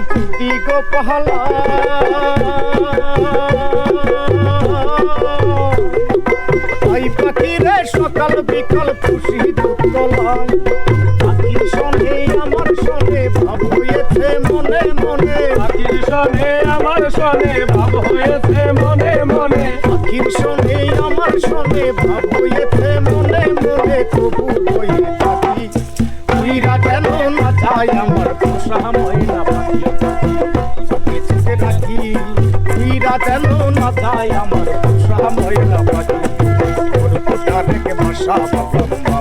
যদি গো পাহালা তাই পাখি রে সকাল বিকাল খুশি দুতলায় পাখির সনে আমার সনে ভাব হয়েছে মনে মনে পাখির সনে আমার সনে ভাব হয়েছে মনে মনে পাখির সনে আমার সনে ভাব হয়েছে মনে মনে তবু হয়ে থাকি তুইরা কেন না চাই আমার পোষা ময়না পাখি চোখে রাখি তুইরা কেন না চাই আমার পোষা ময়না পাখি তোর কোটা রেখে ভাষা ভাবলাম